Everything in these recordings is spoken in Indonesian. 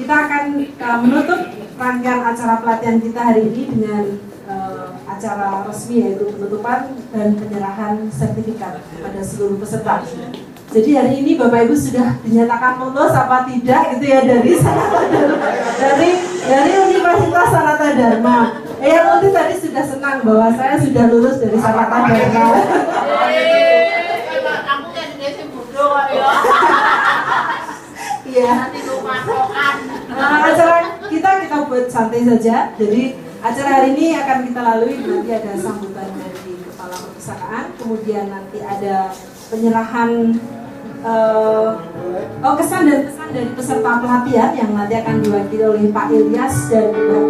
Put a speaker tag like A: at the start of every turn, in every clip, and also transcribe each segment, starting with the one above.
A: kita akan menutup rangkaian acara pelatihan kita hari ini dengan acara resmi, yaitu penutupan dan penyerahan sertifikat pada seluruh peserta. Jadi hari ini Bapak Ibu sudah dinyatakan lulus apa tidak gitu ya dari Universitas Sanata Dharma. Yang Multi tadi sudah senang bahwa saya sudah lulus dari Sanata Dharma.
B: Kamu kan desa bodoh ya.
A: Iya. Acara kita buat santai saja. Jadi acara hari ini akan kita lalui, nanti ada sambutan dari Kepala Perpustakaan, kemudian nanti ada penyerahan kesan dan pesan dari peserta pelatihan yang nanti akan diwakili oleh Pak Ilyas dan Mbak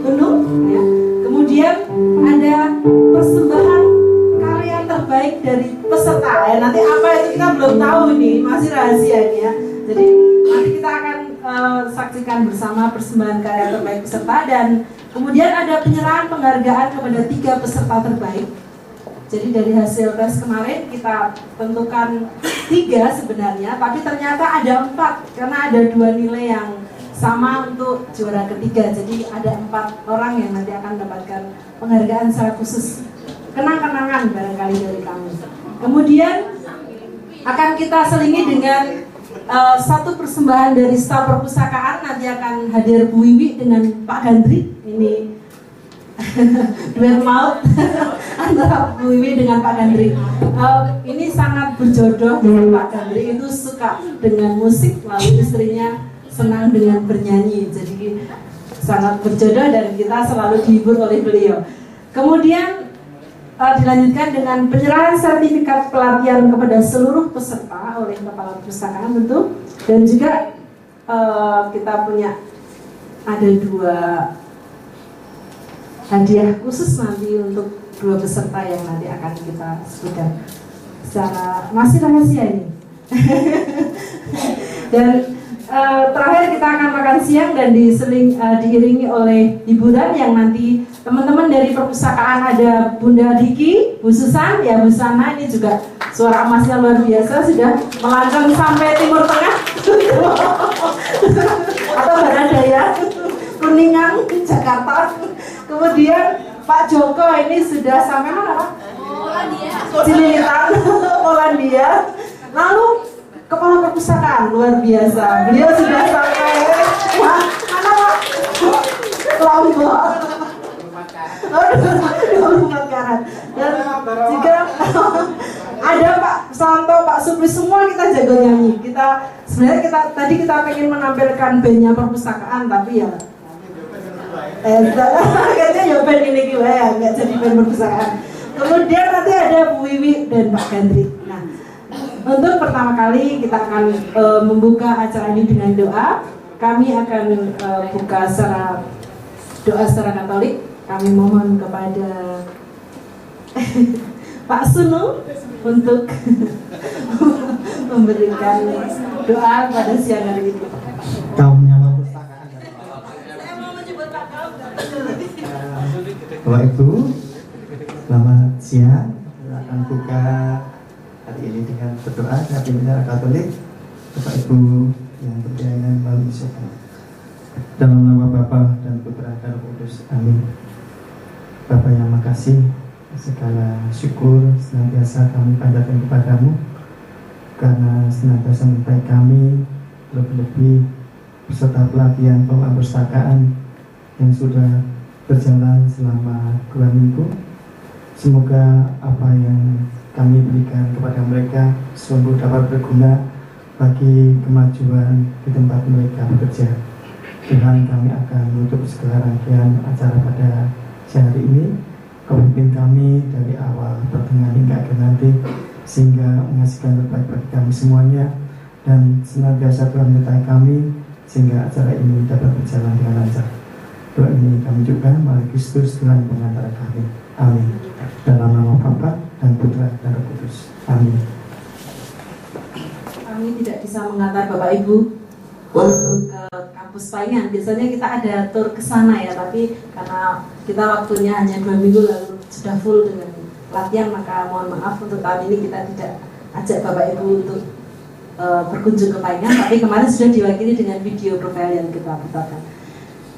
A: Gunung. Ya. Kemudian ada persembahan karya terbaik dari peserta. Ya, nanti apa itu kita belum tahu nih, masih rahasia nih ya. Jadi nanti kita akan saksikan bersama persembahan karya terbaik peserta, dan kemudian ada penyerahan penghargaan kepada 3 peserta terbaik. Jadi dari hasil tes kemarin kita tentukan 3 sebenarnya, tapi ternyata ada 4 karena ada 2 nilai yang sama untuk juara ketiga. Jadi ada 4 orang yang nanti akan mendapatkan penghargaan secara khusus, kenang-kenangan barangkali dari kami. Kemudian akan kita selingi dengan satu persembahan dari staf perpustakaan. Nanti akan hadir Bu Wiwi dengan Pak Gandri. Ini duet maut antara Bu Wiwi dengan Pak Gandri. Ini sangat berjodoh dengan Pak Gandri, itu suka dengan musik, lalu istrinya senang dengan bernyanyi. Jadi sangat berjodoh dan kita selalu dihibur oleh beliau. Kemudian dilanjutkan dengan penyerahan sertifikat pelatihan kepada seluruh peserta oleh Kepala Perpustakaan tentu, dan juga kita punya ada 2 hadiah khusus nanti untuk 2 peserta yang nanti akan kita sebutkan secara masih rahasia ini. Dan terakhir kita akan makan siang dan diiringi oleh hiburan yang nanti teman-teman dari perpustakaan, ada Bunda Diki, Bu Susan, ya Bu Sana, ini juga suara emasnya luar biasa, sudah melancong sampai Timur Tengah atau Baradaya, Kuningan, Jakarta. Kemudian Pak Joko ini sudah sampai mana Pak? Cililitan, Polandia. Lalu Kepala Perpustakaan luar biasa, beliau sudah sampai mana Pak? Lombok. Dan juga ada Pak Santo, Pak Supri, semua kita jago nyanyi. Sebenarnya tadi kita pengen menampilkan bandnya perpustakaan, tapi ya kayaknya ya band ini juga ya, nggak jadi band perpustakaan. Kemudian nanti ada Bu Wiwi dan Pak Gandri. Nah, untuk pertama kali kita akan membuka acara ini dengan doa. Kami akan buka doa secara Katolik. Kami mohon kepada Pak Sunu untuk memberikan doa pada siang hari ini.
C: Kaumnya perpustakaan.
A: Saya mau menyebut Pak Kaum.
C: Bapak Ibu, selamat siang. Kita akan buka hari ini dengan berdoa dari pimpinan Katolik. Bapak Ibu yang percaya melalui Tuhan. Dalam nama Bapa dan Putra dan Roh Kudus. Amin. Bapa yang makasih, segala syukur senantiasa kami panjatkan kepadamu, karena senantiasa menyertai kami, lebih-lebih peserta pelatihan perpustakaan yang sudah berjalan selama 2 minggu. Semoga apa yang kami berikan kepada mereka sungguh dapat berguna bagi kemajuan di tempat mereka bekerja. Tuhan, kami akan menutup segala rangkaian acara pada siang hari ini. Kau pimpin kami dari awal, pertengahan hingga akhir nanti, sehingga menghasilkan terbaik bagi kami semuanya, dan senantiasa Tuhan menyertai kami sehingga acara ini dapat berjalan dengan lancar. Doa ini kami juga melalui Kristus Tuhan pengantara kami. Amin. Dalam nama Bapa dan Putra dan Roh Kudus. Amin.
A: Kami tidak bisa mengantar Bapak Ibu untuk ke kampus Paingan. Biasanya kita ada tur ke sana ya, tapi karena kita waktunya hanya 2 minggu lalu sudah full dengan latihan, maka mohon maaf untuk tahun ini kita tidak ajak Bapak Ibu untuk berkunjung ke Paingan, tapi kemarin sudah diwakili dengan video profile yang kita putarkan.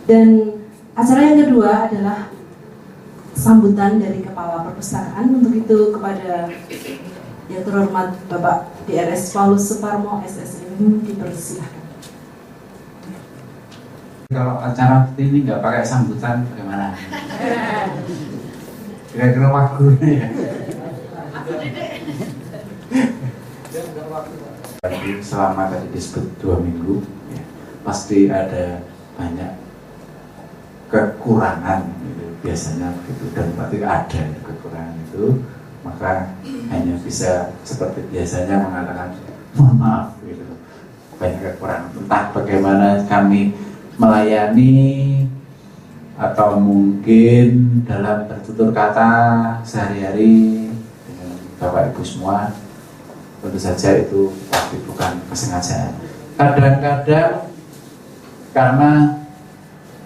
A: Dan acara yang kedua adalah sambutan dari Kepala Perpustakaan. Untuk itu kepada yang terhormat Bapak DRS Paulus Suparmo SSM dipersilahkan.
D: Kalau acara seperti ini nggak pakai sambutan bagaimana? Kira-kira waktunya ya. Selama tadi disebut 2 minggu, ya, pasti ada banyak kekurangan gitu. Biasanya begitu, dan berarti ada kekurangan itu, maka hanya bisa seperti biasanya mengatakan mohon maaf gitu. Banyak kekurangan, entah bagaimana kami melayani atau mungkin dalam bertutur kata sehari-hari dengan Bapak Ibu semua, tentu saja itu pasti bukan kesengajaan. Kadang-kadang karena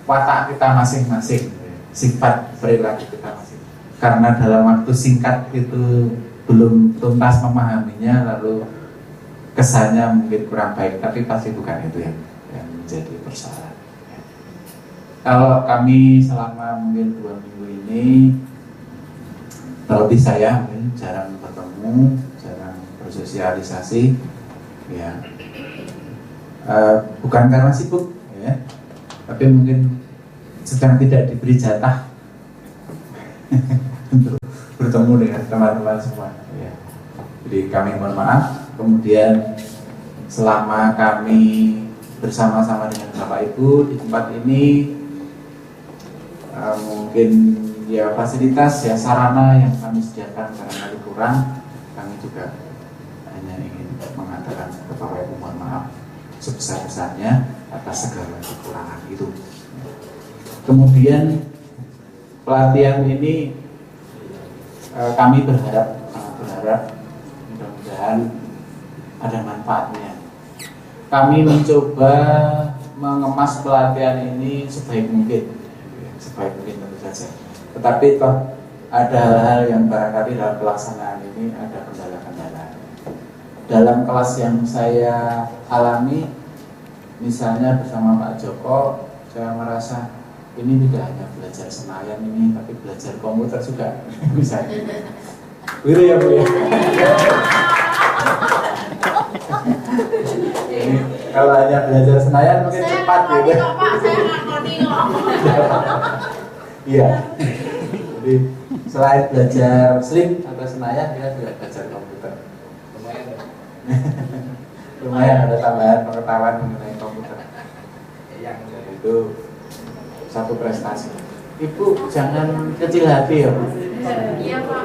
D: watak kita masing-masing, sifat perilaku kita masing. Karena dalam waktu singkat itu belum tuntas memahaminya, lalu kesannya mungkin kurang baik, tapi pasti bukan itu yang menjadi persoalan. Kalau kami selama mungkin 2 minggu ini, terlebih saya mungkin jarang bertemu, jarang bersosialisasi, ya, bukan karena sibuk, ya, tapi mungkin sedang tidak diberi jatah untuk bertemu dengan teman-teman semua. Ya. Jadi kami mohon maaf. Kemudian selama kami bersama-sama dengan Bapak Ibu di tempat ini, mungkin ya fasilitas ya sarana yang kami sediakan barangkali kurang, kami juga hanya ingin mengatakan kepada Bapak Ibu mohon maaf sebesar-besarnya atas segala kekurangan itu. Kemudian pelatihan ini kami berharap mudah-mudahan ada manfaatnya. Kami mencoba mengemas pelatihan ini sebaik mungkin tentu saja. Tetapi toh ada hal-hal yang barangkali dalam pelaksanaan ini ada kendala-kendala. Dalam kelas yang saya alami, misalnya bersama Pak Joko, saya merasa ini tidak hanya belajar Senayan ini, tapi belajar komputer juga, misalnya. Gitu ya Bu ya. Ini kalau hanya belajar Senayan mungkin cepat gitu. Iya. Jadi selain belajar Slim atau Senayan, kita juga belajar komputer. Lumayan ada tambahan pengetahuan mengenai komputer. Yang itu satu prestasi. Ibu jangan kecil hati ya Bu.
B: Iya Pak.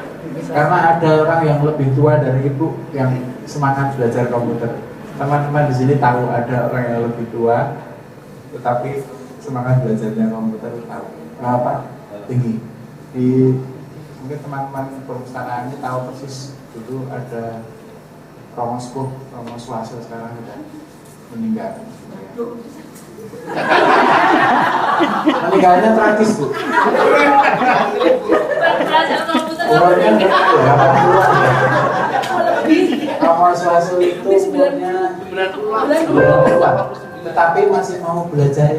D: Karena ada orang yang lebih tua dari Ibu yang semangat belajar komputer. Teman-teman di sini tahu ada orang yang lebih tua, tetapi semangat belajarnya komputer tahu. Kenapa? Tinggi. Di mungkin teman-teman perpustakaan ini tahu persis dulu ada Romo Sepuh, Romo Swaso sekarang sudah meninggal. Meninggalnya tragis Bu. Umurnya 80-an ya. Romo Swaso itu umurnya 90-an, tetapi masih mau belajar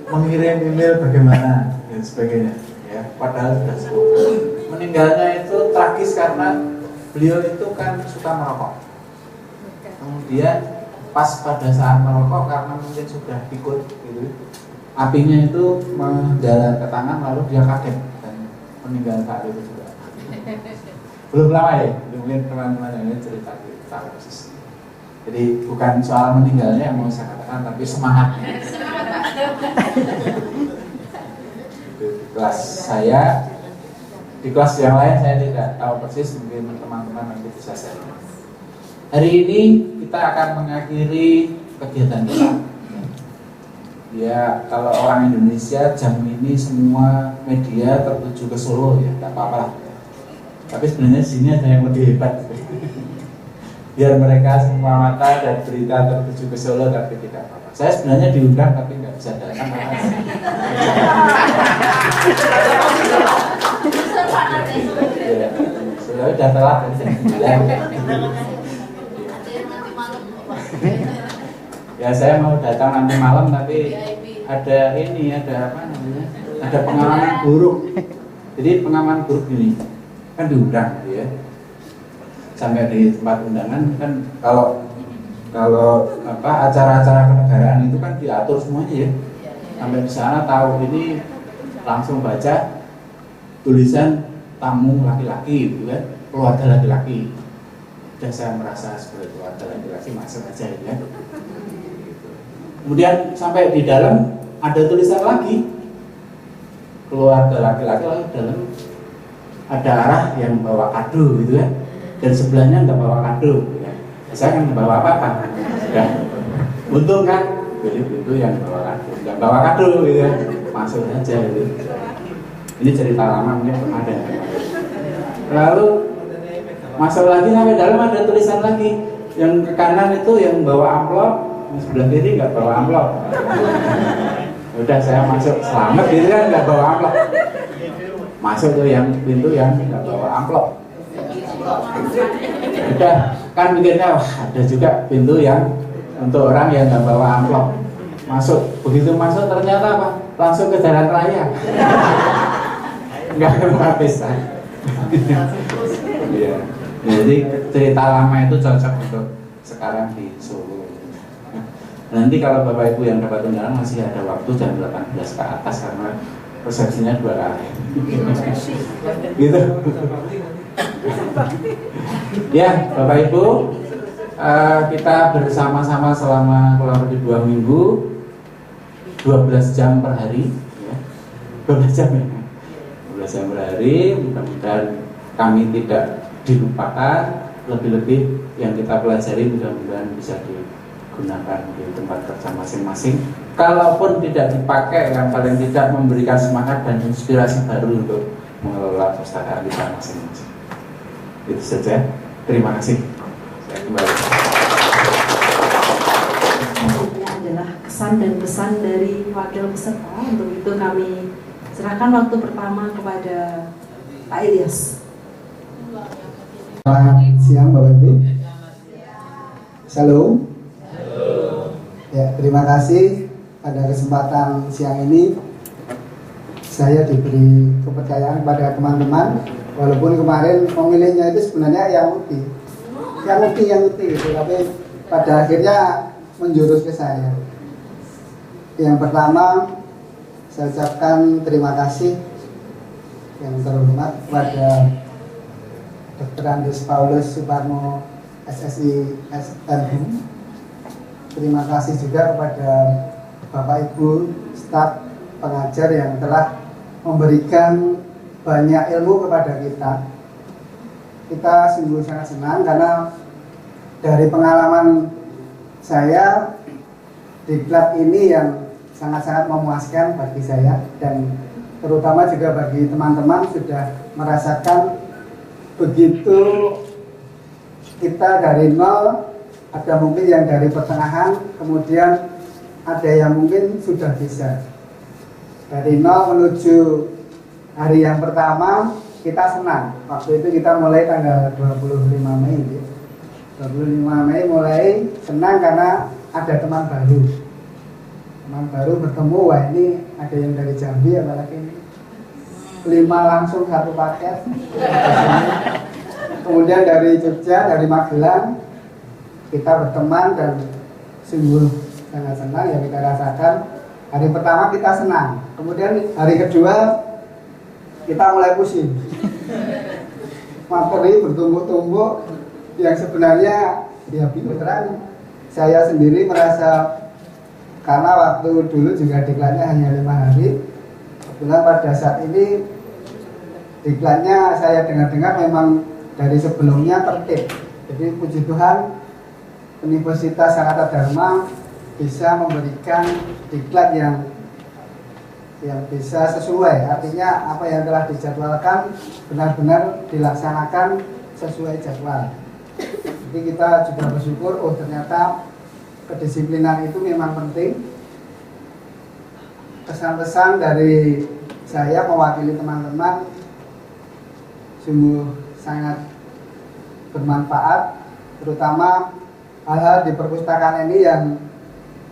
D: mengirim email bagaimana dan sebagainya. Ya, padahal sudah sepuh. Meninggalnya itu tragis karena beliau itu kan suka merokok. Kemudian pas pada saat merokok karena mungkin sudah ikut gitu, apinya itu menjalar ke tangan lalu dia kaget dan meninggal saat itu juga. Belum lama ya, mungkin teman-teman yang ini cerita tahu persis. Jadi bukan soal meninggalnya yang mau saya katakan, tapi semangatnya. Di kelas saya, di kelas yang lain saya tidak tahu persis, mungkin teman-teman nanti bisa share. Hari ini kita akan mengakhiri kegiatan kita. Ya, kalau orang Indonesia jam ini semua media tertuju ke Solo ya, tak apa-apa lah. Tapi sebenarnya sini ada yang lebih hebat. Biar mereka semua mata dan berita tertuju ke Solo, tapi tidak apa-apa. Saya sebenarnya diundang tapi nggak bisa datang. Sudah telat. Ya saya mau datang nanti malam tapi ada ini, ada apa namanya? Ada pengalaman buruk. Jadi pengalaman buruk ini kan diundang ya. Sampai di tempat undangan kan kalau apa acara-acara kenegaraan itu kan diatur semuanya ya. Sampai di sana tahu ini langsung baca tulisan tamu laki-laki gitu kan, keluarga laki-laki. Dan saya merasa sebagai keluarga laki-laki masuk aja ya. Kemudian sampai di dalam ada tulisan lagi keluarga laki-laki, lalu di dalam ada arah yang bawa kado gitu kan, dan sebelahnya nggak bawa kado gitu kan. Saya kan nggak bawa apa-apa ya. Untung kan pilih itu yang bawa kado, nggak bawa kado gitu kan, masuk aja gitu. Ini cerita lama mungkin ada. Lalu masuk lagi sampai dalam ada tulisan lagi, yang ke kanan itu yang bawa amplop, yang sebelah kiri nggak bawa amplop. Udah saya masuk selamat gitu kan, nggak bawa amplop. Masuk tuh yang pintu yang nggak bawa amplop. Udah kan mikirnya wah, ada juga pintu yang untuk orang yang nggak bawa amplop. Masuk, begitu masuk ternyata apa? Langsung ke jalan raya. Nggak habis. Iya. Jadi cerita lama itu cocok untuk sekarang di Solo. Nanti kalau Bapak Ibu yang dapat undangan masih ada waktu jam 18 ke atas karena resepsinya 2 kali. Gitu. Ya, Bapak Ibu, kita bersama-sama selama kurang lebih 2 minggu, 12 jam per hari, ya. 12 jam ya. 12 jam per hari, mudah-mudahan kami tidak dilupakan, lebih-lebih yang kita pelajari mudah-mudahan bisa digunakan di tempat kerja masing-masing. Kalaupun tidak dipakai, yang paling tidak memberikan semangat dan inspirasi baru untuk mengelola perpustakaan kita masing-masing. Itu saja. Terima kasih. Saya kembali.
A: Ini adalah kesan dan pesan dari wakil peserta. Untuk itu kami serahkan waktu pertama kepada Pak Ilyas.
E: Selamat siang Bapak Ibu. Shalom. Ya, terima kasih pada kesempatan siang ini saya diberi kepercayaan pada teman-teman. Walaupun kemarin pemilihnya itu sebenarnya yang uti gitu, tapi pada akhirnya menjurus ke saya. Yang pertama saya ucapkan terima kasih yang terhormat kepada Dr. Andes Paulus Suparno SSI SMH. Terima kasih juga kepada Bapak Ibu staf pengajar yang telah memberikan banyak ilmu kepada kita. Kita sungguh sangat senang karena dari pengalaman saya diklat ini yang sangat-sangat memuaskan bagi saya dan terutama juga bagi teman-teman sudah merasakan begitu kita dari nol, ada mungkin yang dari pertengahan, kemudian ada yang mungkin sudah bisa. Dari nol menuju hari yang pertama kita senang. Waktu itu kita mulai tanggal 25 Mei. 25 Mei mulai senang karena ada teman baru. Teman baru bertemu, wah ini ada yang dari Jambi apalagi ini. 5 langsung satu paket. Kemudian dari Jogja, dari Magelang kita berteman dan sungguh sangat senang yang kita rasakan. Hari pertama kita senang, kemudian hari kedua kita mulai pusing. Materi bertumbuk-tumbuk yang sebenarnya ya beneran saya sendiri merasa, karena waktu dulu juga diklatnya hanya 5 hari. Kebetulan pada saat ini diklatnya saya dengar-dengar memang dari sebelumnya tertib. Jadi puji Tuhan Universitas Sanata Dharma bisa memberikan diklat yang bisa sesuai. Artinya apa yang telah dijadwalkan benar-benar dilaksanakan sesuai jadwal. Jadi kita juga bersyukur, oh ternyata kedisiplinan itu memang penting. Pesan-pesan dari saya mewakili teman-teman sungguh sangat bermanfaat, terutama hal-hal di perpustakaan ini yang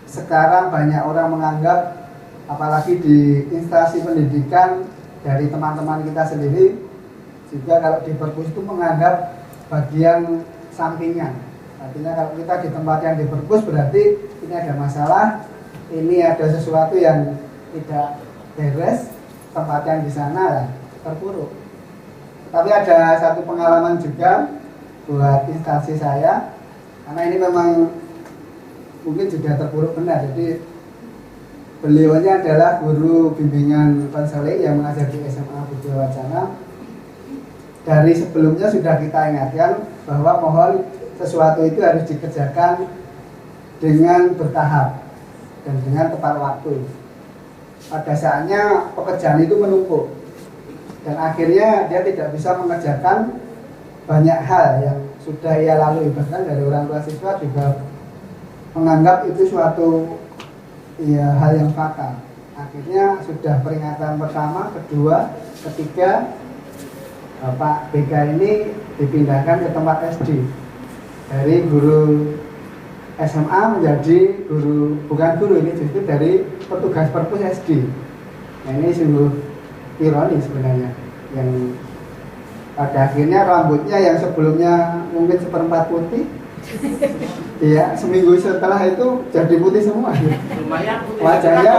E: sekarang banyak orang menganggap, apalagi di instansi pendidikan dari teman-teman kita sendiri juga, kalau di perpus itu menganggap bagian sampingan. Artinya kalau kita di tempat yang di perpus berarti ini ada masalah, ini ada sesuatu yang tidak beres, tempat yang di sana terpuruk. Tapi ada satu pengalaman juga buat instansi saya, karena ini memang mungkin juga terpuruk benar. Jadi beliaunya adalah guru bimbingan konseling yang mengajar di SMA Budi Wacana. Dari sebelumnya sudah kita ingatkan bahwa mohon sesuatu itu harus dikerjakan dengan bertahap dan dengan tepat waktu. Pada saatnya pekerjaan itu menumpuk dan akhirnya dia tidak bisa mengerjakan banyak hal yang sudah ia lalui. Bahkan dari orang tua siswa juga menganggap itu suatu hal yang fatal. Akhirnya sudah peringatan pertama, kedua, ketiga, Pak BK ini dipindahkan ke tempat SD. Dari guru SMA menjadi guru, bukan guru, ini justru dari petugas perpus SD. Nah, ini sungguh ironis sebenarnya, yang pada akhirnya rambutnya yang sebelumnya mungkin seperempat putih, ya seminggu setelah itu jadi putih semua.
D: Lumayan putih.
E: Wajahnya,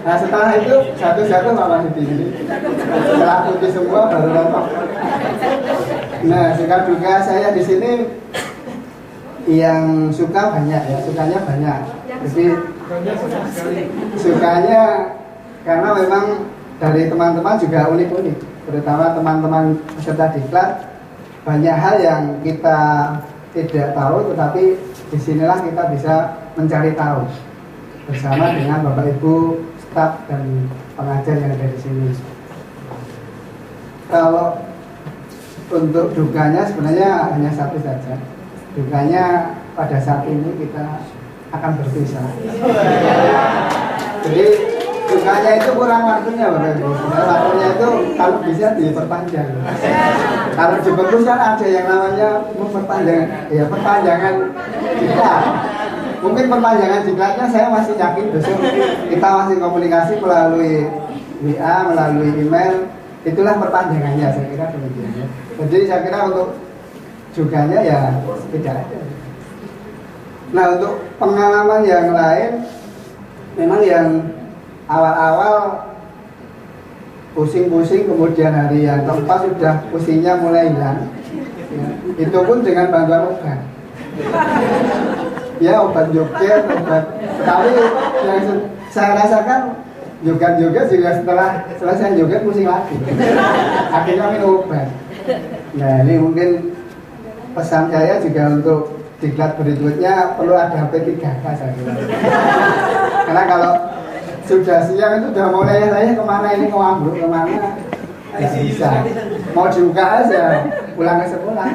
E: nah setelah itu satu-satu Pak Siti ini setelah putih semua baru rontok. Nah suka duka saya di sini yang suka banyak ya, sukanya banyak. Jadi sukanya karena memang dari teman-teman juga unik-unik, terutama teman-teman peserta diklat. Banyak hal yang kita tidak tahu, tetapi disinilah kita bisa mencari tahu bersama dengan Bapak Ibu staf dan pengajar yang ada di sini. Kalau untuk dukanya sebenarnya hanya satu saja. Dukanya pada saat ini kita akan berpisah. Jadi dukanya itu kurang waktunya Bapak Ibu. Waktunya itu kalau bisa diperpanjang. Kalau di perpus kan ada yang namanya memperpanjang, ya perpanjangan diklat. Mungkin perpanjangan diklatnya saya masih yakin besok kita masih komunikasi melalui WA, melalui email. Itulah perpanjangannya, saya kira demikian ya. Jadi saya kira untuk juganya ya tidak ada. Nah untuk pengalaman yang lain, memang yang awal-awal pusing-pusing, kemudian hari yang keempat sudah pusingnya mulai hilang ya. Itu pun dengan bantuan obat ya, obat joget, obat. Tapi yang saya rasakan joget-joget juga setelah selesai joget pusing lagi, akhirnya minum obat. Nah ini mungkin pesan saya juga untuk diklat berikutnya perlu ada P3K saya kira. Karena kalau sudah siang itu udah mulai saya kemana ini, mau ambruk kemana nggak bisa, mau dibuka aja pulang ke sekolah.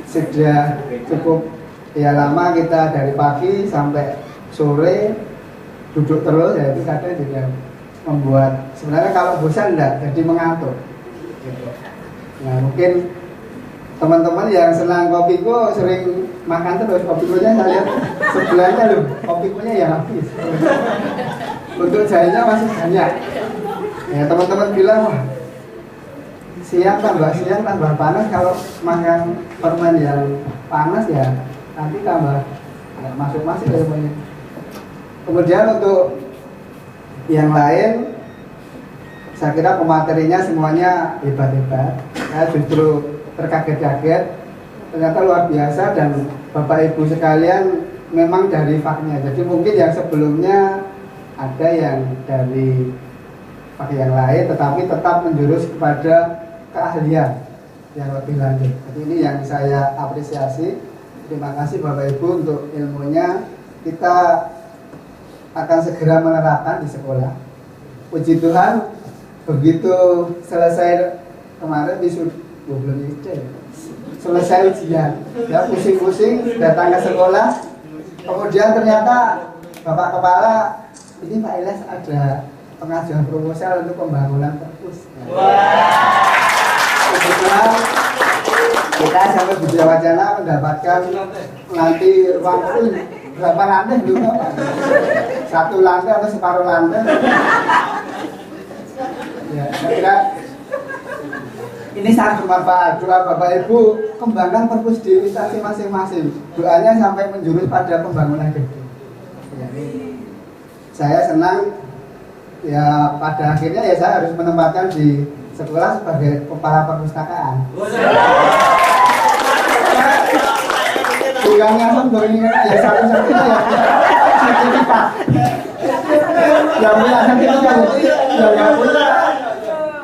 E: Sudah cukup ya lama kita dari pagi sampai sore duduk terus ya, itu kadang juga membuat sebenarnya kalau bosan enggak jadi mengantuk gitu. Nah mungkin teman-teman yang senang kopiko sering makan terus kopikonya, saya lihat sebelahnya loh kopikonya ya habis. Untuk jahenya masih banyak. Ya teman-teman bilang wah siang tambah panas, kalau makan permen yang panas ya nanti tambah ya, masuk ya semuanya. Kemudian untuk yang lain saya kira pematerinya semuanya hebat-hebat. Saya justru terkaget-kaget, ternyata luar biasa, dan Bapak Ibu sekalian memang dari faknya. Jadi mungkin yang sebelumnya ada yang dari fak yang lain, tetapi tetap menjurus kepada keahlian yang lebih lanjut. Jadi ini yang saya apresiasi. Terima kasih Bapak Ibu untuk ilmunya. Kita akan segera menerapkan di sekolah. Puji Tuhan, begitu selesai kemarin belum selesai ujian, ya pusing-pusing datang ke sekolah, kemudian ternyata Bapak Kepala, ini Pak Ilyas ada pengajuan proposal untuk pembangunan perpus. Kebetulan kita Saya sampai Budaya Wacana mendapatkan nanti ruang berapa lantai dulu, satu lantai atau separuh lantai. Ya, saya kira ini sangat bermanfaat. Doa Bapak Ibu kembangkan perpus di instansi masing-masing. Doanya sampai menjurus pada pembangunan gedung. Ya, saya senang ya pada akhirnya ya saya harus menempatkan di sekolah sebagai kepala perpustakaan. Bukan yang ini ya satu-satunya ya sertifikat. Yang punya sertifikat ya yang punya.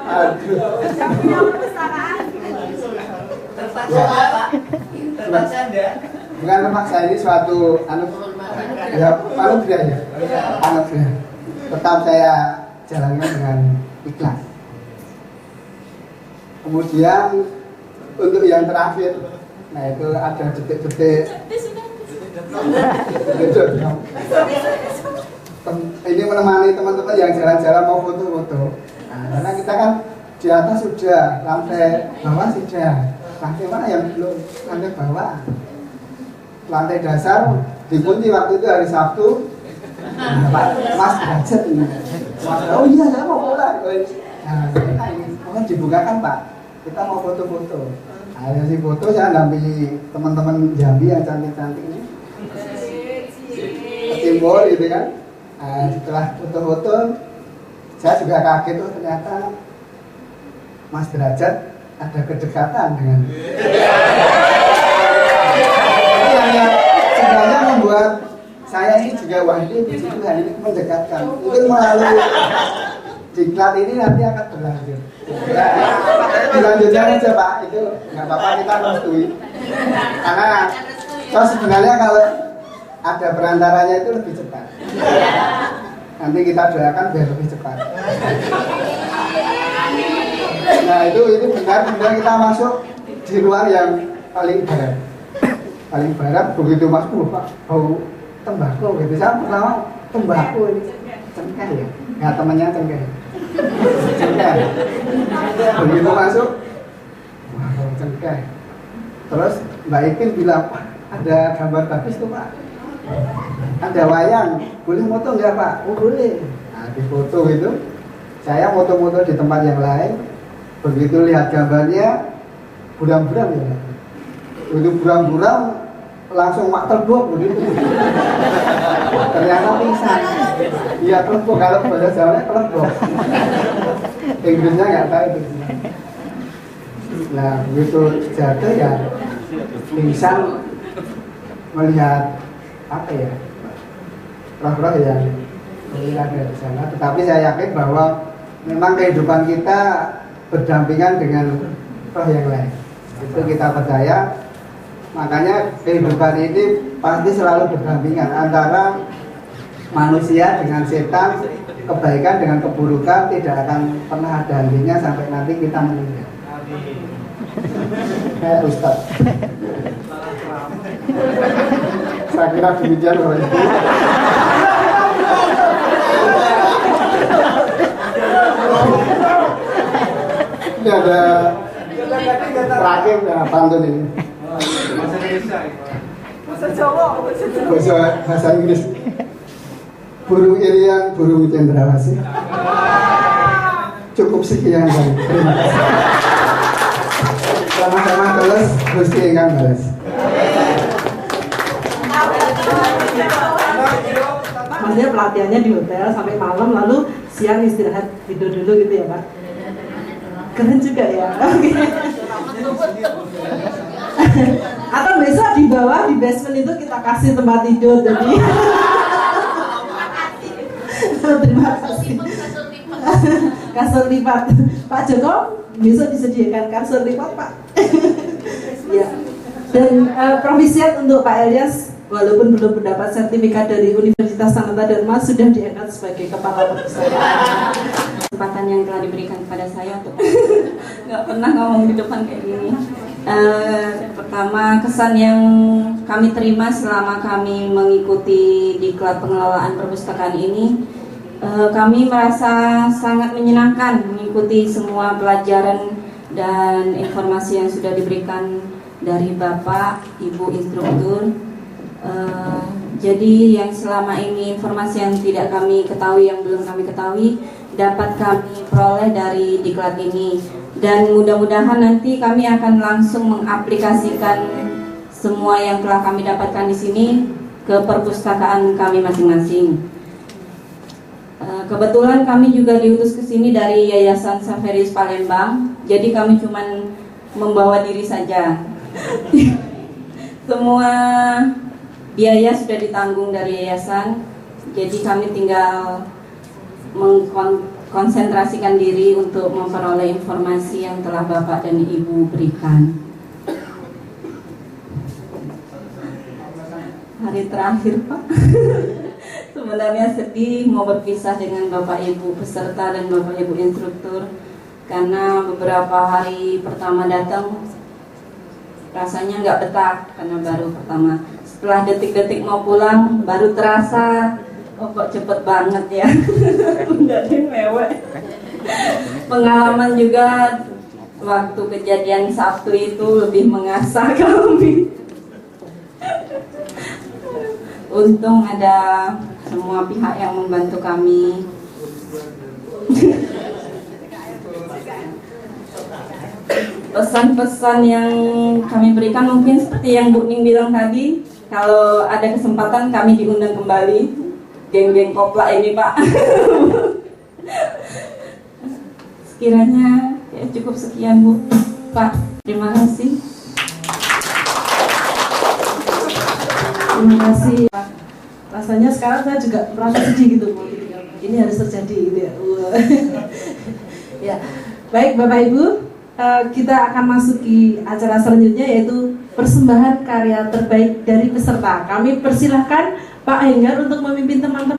E: Aduh.
B: Terpaksa Anda.
E: Bukan terpaksa, ini suatu ya anugerah ya. Anugerah. Tetap saya jalankan dengan ikhlas. Kemudian untuk yang terakhir, nah itu ada detik-detik. Ini menemani teman-teman yang jalan-jalan mau foto-foto. Nah, karena kita kan di atas sudah, lantai bawah sudah. Lantai mana yang belum? Lantai bawah. Lantai dasar dikunci waktu itu hari Sabtu. Nah, Pak, Mas Derajat ini. Oh iya, saya mau pulang. Nah, kita ini mohon dibukakan Pak. Kita mau foto-foto. Nah, si foto saya dampingi teman-teman Jambi yang cantik-cantik ini. Ketimbul gitu kan. Nah, setelah foto-foto, saya juga kaget tuh ternyata Mas Derajat ada kedekatan dengan. Yang sebenarnya membuat saya ini juga wah ini puji Tuhan ini mendekatkan. Mungkin melalui diklat ini nanti akan berlanjut. Ya, dilanjutkan aja Pak, itu nggak apa-apa kita restui. Karena sebenarnya kalau ada perantaranya itu lebih cepat. Nanti kita doakan biar lebih cepat. Nah itu benar-benar kita masuk di ruang yang paling barat. Paling barat begitu masuk Pak, bau tembakau gitu. Saya pertama tembakau ini cengkeh ya, nggak temannya cengkeh. Cengkeh. Begitu masuk, wah bau cengkeh. Terus Mbak Ikin bilang, Pak ada gambar bagus tuh Pak. Ada wayang, boleh foto nggak Pak? Oh boleh. Nah di foto itu, saya foto-foto di tempat yang lain. Begitu lihat gambarnya, buram-buram ya Pak. Itu buram-buram langsung mak terbok begitu. Ternyata pingsan. Iya terbok, kalau bahasa Jawanya terbok. Inggrisnya nggak tahu itu. Nah begitu jatuh ya pingsan melihat apa ya roh-roh yang melihat dari sana. Tetapi saya yakin bahwa memang kehidupan kita berdampingan dengan roh yang lain. Itu kita percaya. Makanya kehidupan ini pasti selalu berdampingan antara manusia dengan setan, kebaikan dengan keburukan, tidak akan pernah ada hentinya sampai nanti kita meninggal. Kayak Ustaz. Saya kira demikian Bapak Ibu. Ini ada terakhir ya, pantun ini. Bahasa Inggris. Burung irian, burung cendrawasih. Cukup sekian dan terima kasih. Sama-sama terus Gusti ingkang balas.
A: Maksudnya pelatihannya di hotel sampai malam, lalu siang istirahat tidur dulu gitu ya Pak? Keren juga ya. Atau besok di bawah di basement itu kita kasih tempat tidur jadi. Terima kasih. Kasur lipat. Pak Joko besok disediakan kasur lipat Pak. Ya. Dan provisiat untuk Pak Elias, walaupun belum mendapat sertifikat dari Universitas Sanata Dharma, sudah diangkat sebagai kepala perpustakaan.
F: Kesempatan yang telah diberikan kepada saya untuk nggak pernah ngomong di depan kayak gini. Pertama, kesan yang kami terima selama kami mengikuti diklat pengelolaan perpustakaan ini, kami merasa sangat menyenangkan mengikuti semua pelajaran dan informasi yang sudah diberikan dari Bapak, Ibu instruktur. Jadi yang selama ini informasi yang tidak kami ketahui, yang belum kami ketahui, dapat kami peroleh dari diklat ini. Dan mudah-mudahan nanti kami akan langsung mengaplikasikan semua yang telah kami dapatkan di sini ke perpustakaan kami masing-masing. Kebetulan kami juga diutus ke sini dari Yayasan Saveris Palembang. Jadi kami cuman membawa diri saja. Semua biaya sudah ditanggung dari yayasan, jadi kami tinggal mengkonsentrasikan diri untuk memperoleh informasi yang telah Bapak dan Ibu berikan. Hari terakhir, Pak. Sebenarnya sedih mau berpisah dengan Bapak Ibu peserta dan Bapak Ibu instruktur, karena beberapa hari pertama datang rasanya nggak betah karena baru pertama. Setelah detik-detik mau pulang baru terasa, oh kok cepet banget ya. Jadi mewek. Pengalaman juga waktu kejadian Sabtu itu lebih mengasah kami. Untung ada semua pihak yang membantu kami. Pesan-pesan yang kami berikan mungkin seperti yang Bu Ning bilang tadi, kalau ada kesempatan kami diundang kembali, geng-geng kopla ini Pak. Sekiranya ya cukup sekian Bu, Pak. Terima kasih.
A: Terima kasih. Rasanya sekarang saya juga merasa sedih gitu Bu. Ini harus terjadi gitu ya. Ya, baik Bapak Ibu. Kita akan masuki acara selanjutnya, yaitu persembahan karya terbaik dari peserta. Kami persilahkan Pak Henggar untuk memimpin teman-teman.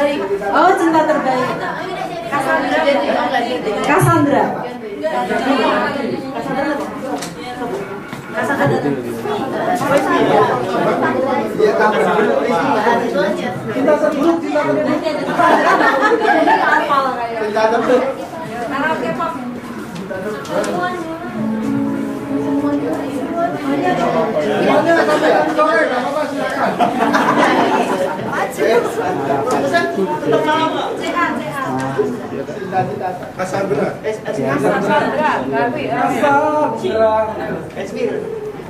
A: Oh, cinta terbaik. Cassandra.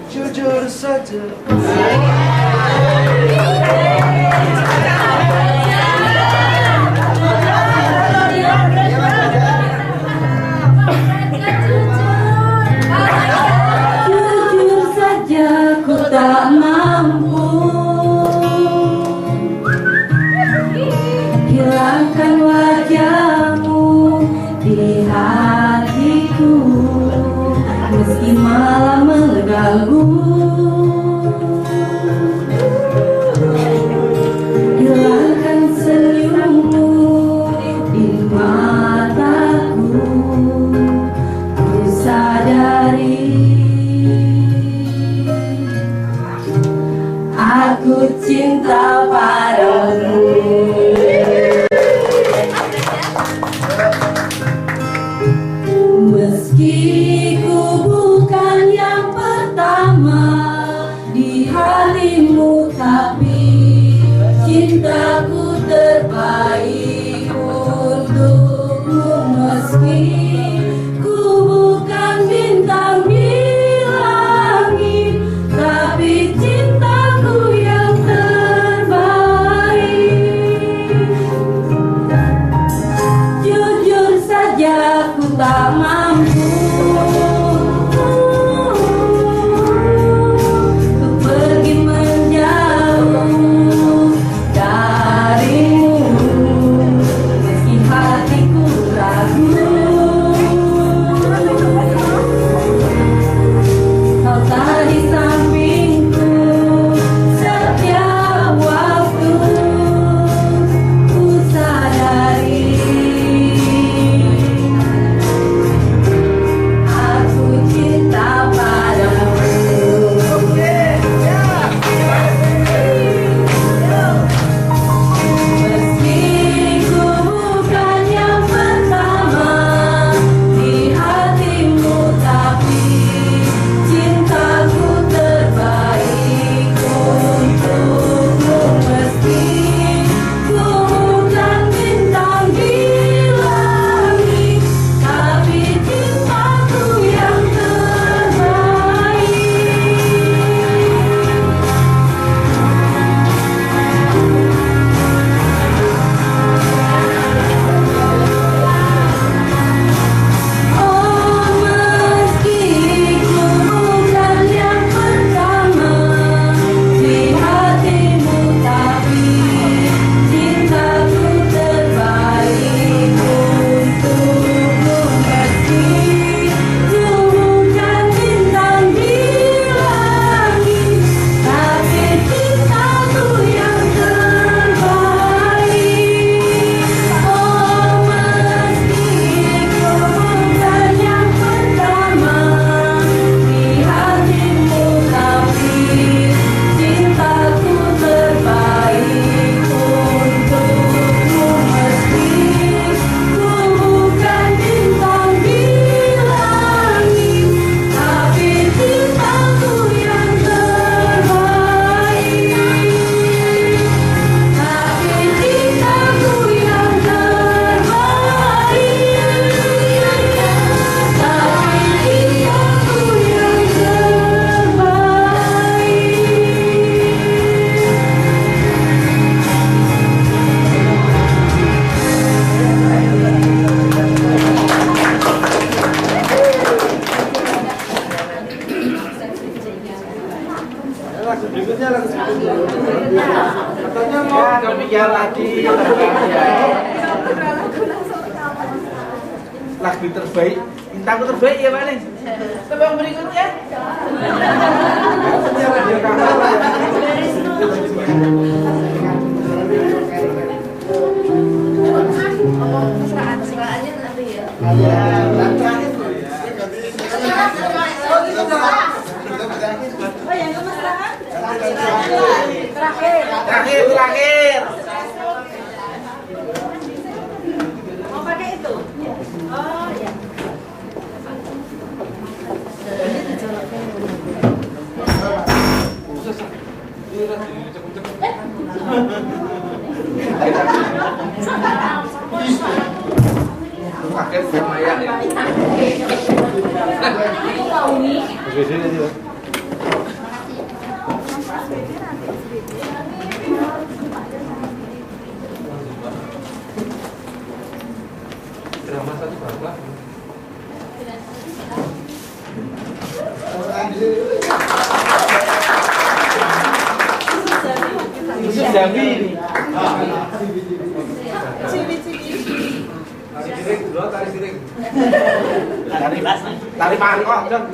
G: Jujur saja.
F: Jujur saja ku tak mampu hilangkan wajahmu di hatiku, meski malam mengganggu. Hilangkan senyummu di mataku, ku sadari aku cinta padamu. Meski ku bukan yang pertama di hatimu, tapi cintaku terbaik untukmu. Meski ku bukan bintang di langit, tapi cintaku yang terbaik. Jujur saja ku tak mampu untuk pergi menjauh darimu, meski hatiku ragu. Kau tak di sampingku setiap waktu, ku sadari aku cinta padamu. Meski ku bukan yang pertama di hatimu, tapi cintaku terbaik untukmu. Meski ku bukan bintang di langit, tapi cintaku yang terbaik. Oh, meski ku bukan yang pertama di hatimu, tapi cintaku terbaik untukmu. Meski ku bukan bintang di langit, tapi cintaku yang terbaik. Oh, meski ku bukan yang pertama di hatimu, tapi cintaku terbaik untukmu. Meski ku bukan bintang di langit, tapi cintaku yang terbaik. Tapi cintaku yang terbaik. Tapi cintaku yang
G: Lagu berikutnya lagu katanya mau kepikiran lagi lagu terbaik, cintaku terbaik ya Pak Ning. Tebang berikutnya. Radio Kamar.
A: Oh yang kemesraan?
G: Terakhir.
A: Mau pakai itu? Oh ya.
G: Pakai lumayan. Yusuf Jambi ini. Tari mangkok dong.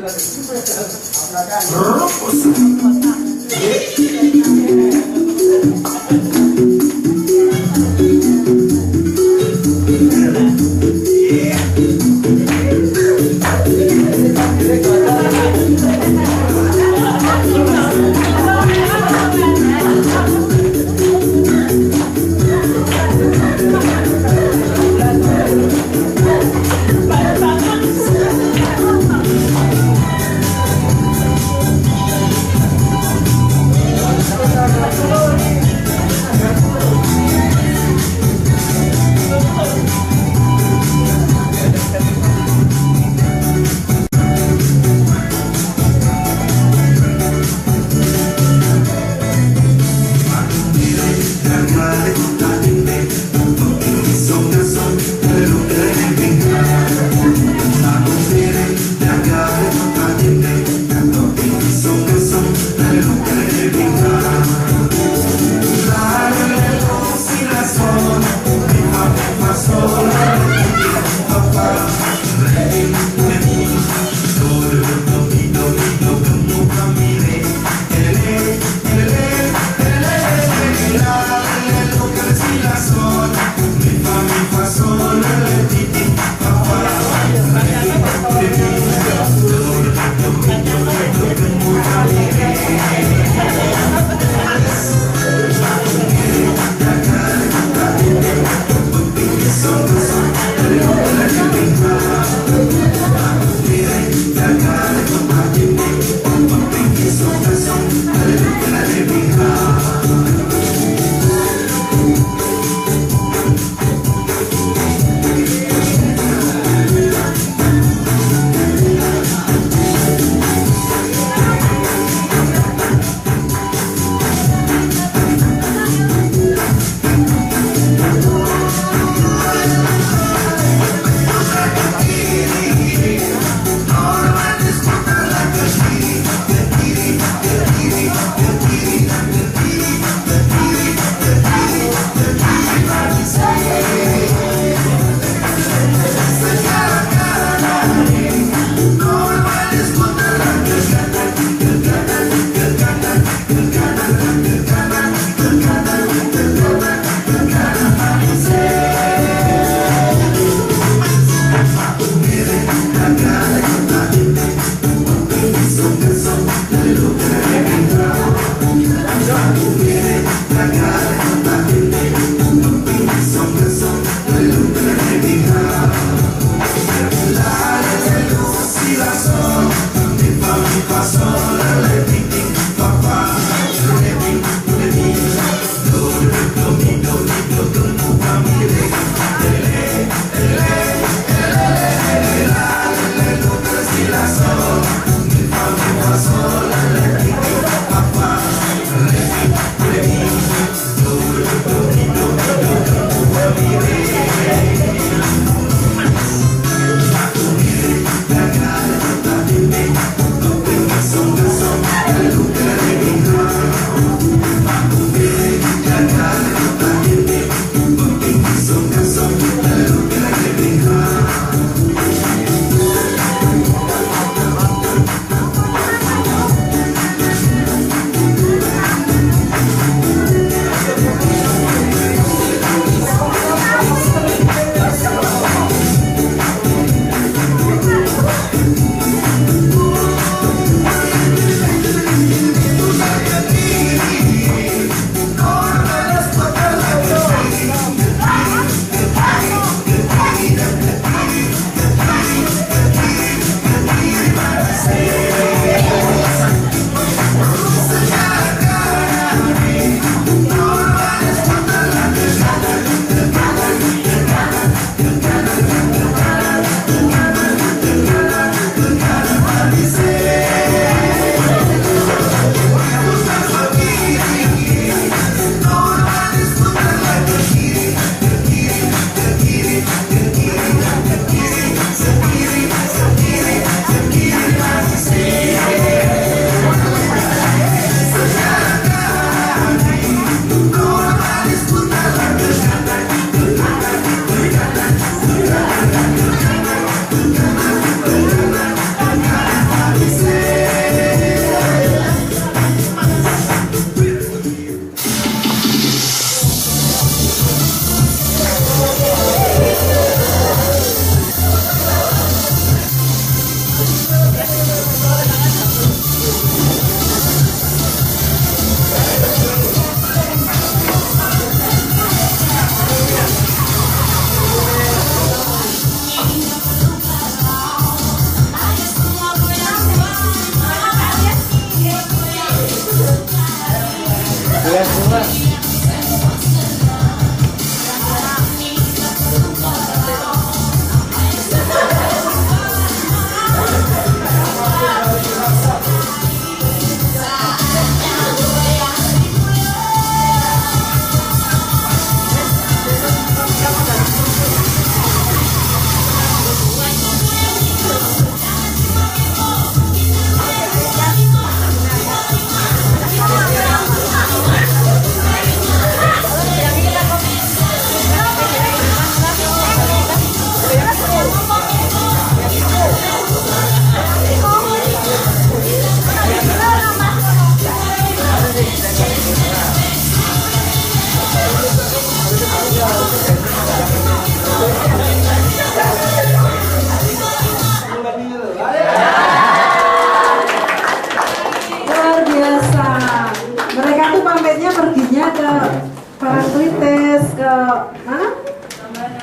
A: mana?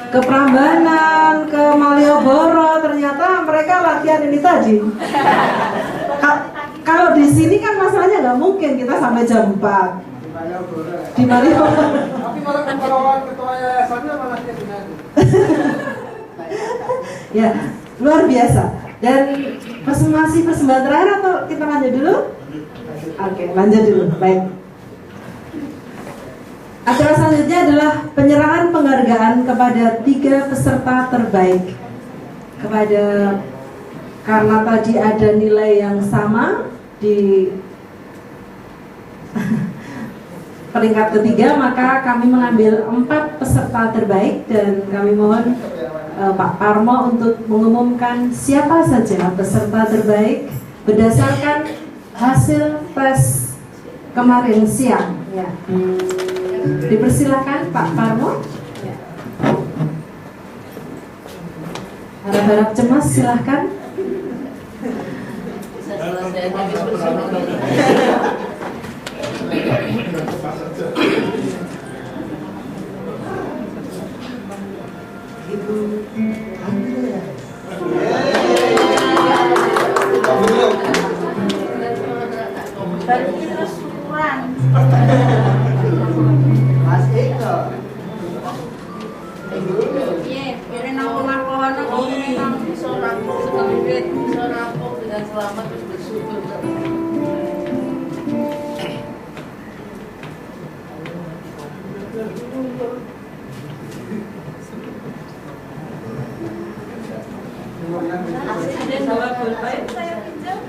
A: Ke Prambanan, ke Malioboro, ternyata mereka latihan ini tadi. Kalau di sini kan masalahnya nggak mungkin kita sampai jam 4 di Malioboro.
E: Tapi kalau ketua yayasannya malah dia dengan
A: Ya, luar biasa. Dan masih persembahan terakhir atau kita lanjut dulu? Oke, lanjut dulu. Baik. Acara selanjutnya adalah penyerahan penghargaan kepada 3 peserta terbaik. Karena tadi ada nilai yang sama di peringkat ketiga, maka kami mengambil 4 peserta terbaik dan kami mohon Pak Parmo untuk mengumumkan siapa saja peserta terbaik berdasarkan hasil tes kemarin siang. Ya. Dipersilakan Pak Parmo. Ya. Harap-harap cemas, silahkan.
E: Mas Eko.
B: Dengan selamat terus bersyukur. Ada 2 pulpen saya pinjam.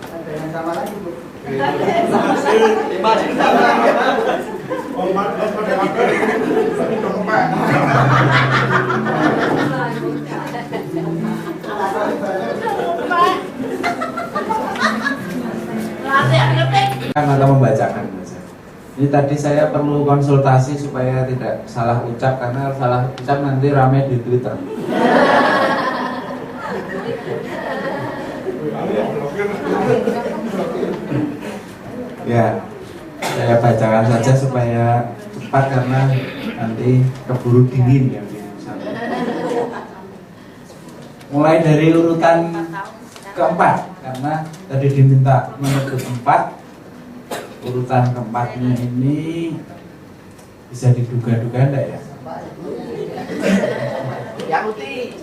E: Ada yang sama lagi, Bu.
D: Atau membacakan saja. Ini tadi saya perlu konsultasi supaya tidak salah ucap, karena salah ucap nanti rame di Twitter. Ya, saya bacakan saja supaya cepat karena nanti keburu dingin yang di sana. Mulai dari urutan keempat, karena tadi diminta menyebut 4. Urutan keempatnya ini bisa diduga-duga enggak ya?
G: Yang putih.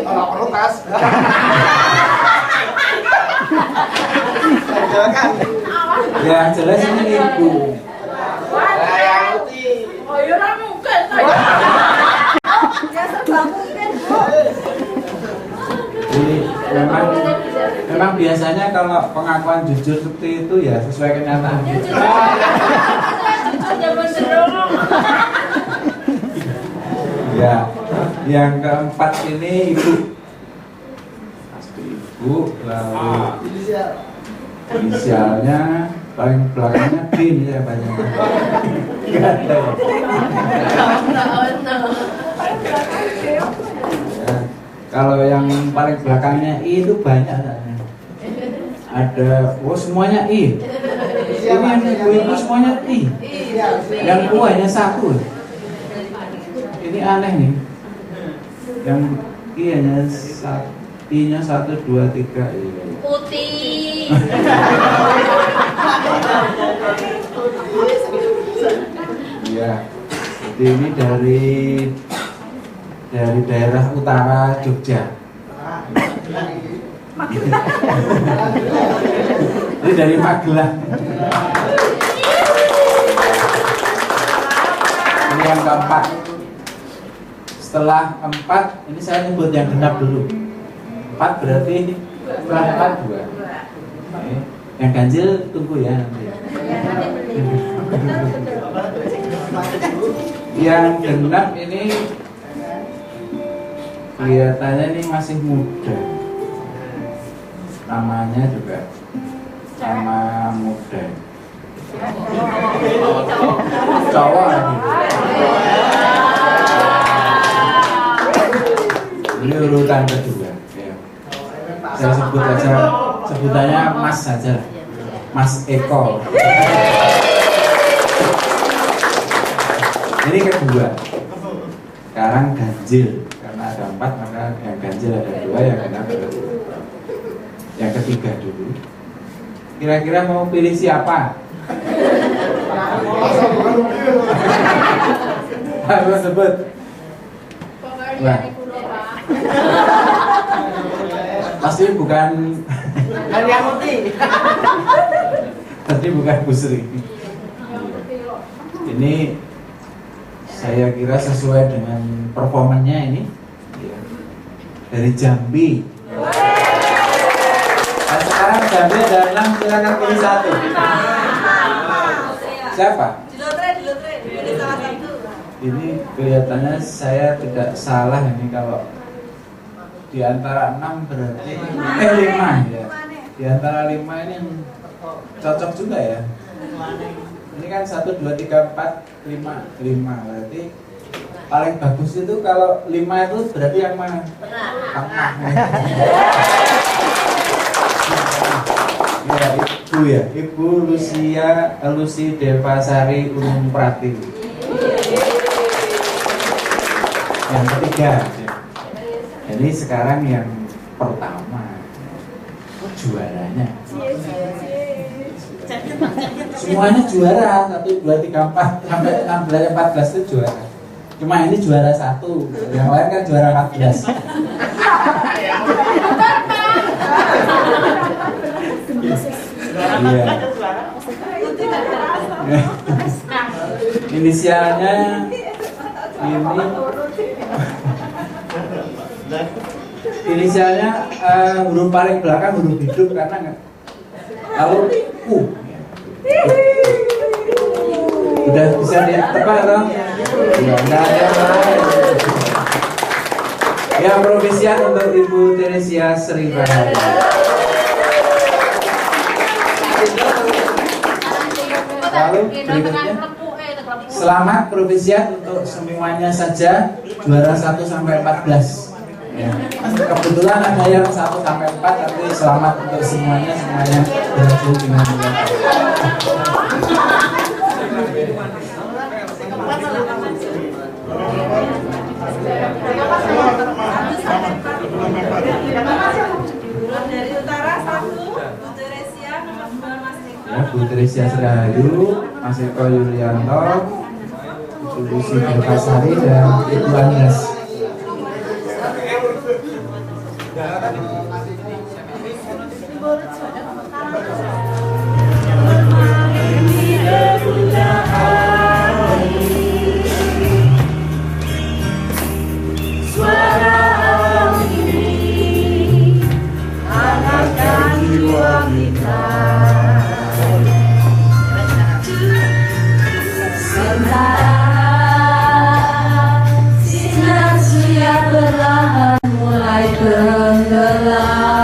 G: Kalau perlu tas.
D: Yang jelas ini ibu.
G: Yang putih.
B: Oh, ya ora mungkin. Ya serba mungkin, Bu.
D: Jadi memang biasanya kalau pengakuan jujur seperti itu ya sesuai kenyataan. Ya, yang keempat ini ibu. Pasti ibu, lalu inisialnya paling belakangnya B ini saya baca. Enggak ada. Ya, kalau yang paling belakangnya I itu banyak saja. Ada, semuanya I. Ini yang ibu semuanya I. Yang U hanya 1. Ini aneh nih. Yang I hanya I-nya 1, 2, 3.
B: Putih.
D: Iya. Jadi ini dari daerah utara Jogja. Ini dari Magelang. Ini yang keempat. Setelah 4, ini saya nyebut yang genap dulu. 4 berarti ini setelah 4 2. Yang ganjil tunggu ya nanti. Yang genap ini kelihatannya ini masih muda. Namanya juga nama muda. Cowok lagi. Ini urutan kedua. Ya. Saya sebut aja, sebutannya Mas saja, Mas Eko. Ini kedua. Sekarang ganjil. Karena ada 4 maka yang ganjil ada 2, yang genap ada 2. Yang ketiga dulu. Kira-kira mau pilih siapa? Harus sebut. Wah. Pasti bukan Pasti bukan Bu Sri. Ini saya kira sesuai dengan performanya ini ya. Dari Jambi. Nah, sekarang Jambi ada 6, silakan pilih 1. Siapa?
B: Pilih salah satu.
D: Ini kelihatannya saya tidak salah ini kalau di antara 6 berarti 5 ya. Di antara 5 ini yang cocok juga ya. Ini kan 1, 2, 3, 4, 5 berarti paling bagus itu kalau 5 itu berarti yang mana? Tengah. Ya, Ibu ya, Ibu Lucy Devasari Unung Pratiwi. Yang ketiga. Ini sekarang yang pertama. Juaranya. Semuanya juara, 1, 2, 3, 4 sampai 16, 14 itu juara. Cuma ini juara 1, yang lain kan juara 14. Iya. Inisialnya ini. Inisialnya huruf paling belakang huruf hidup karena lalu U. Udah bisa ditebak dong? Ya, enggak ada yang lain. Ya, provisian untuk Ibu Teresia Sri Rahayu. Lalu berikutnya selamat provisian untuk semuanya saja juara 1 sampai 14. Ya. Kebetulan ada yang 1 sampai 4 tapi selamat untuk semuanya berhasil dengan baik.
B: Dari utara 1, Bu Teresia, nomor 2 Mas Eko.
D: Ya, Bu Teresia Serahayu, Mas Eko Yulianto, Ibu Lucy Devasari dan Ibu Agnes.
F: Sinar surya perlahan mulai tenggelam.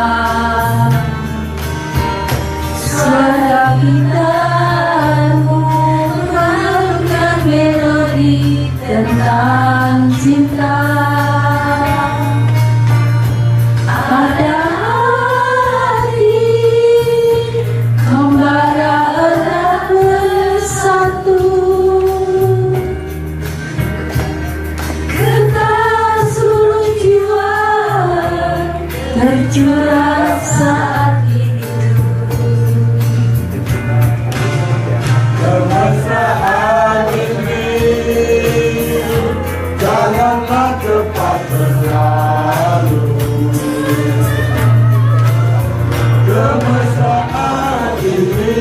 F: Suara gitarmu mengharumkan melodi tentang cinta. Pada hati kembara erat bersatu. Getar seluruh jiwa tercurah saat itu.
H: Kemesraan ini janganlah cepat berlalu. Kemesraan ini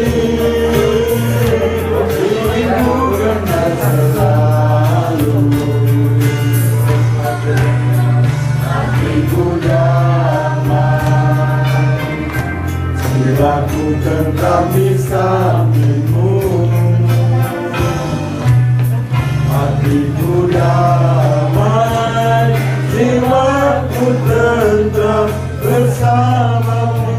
H: rindukan selalu. Hatiku damai bila ku tentram di sampingmu. Hatiku damai, jiwaku tentram bersamamu.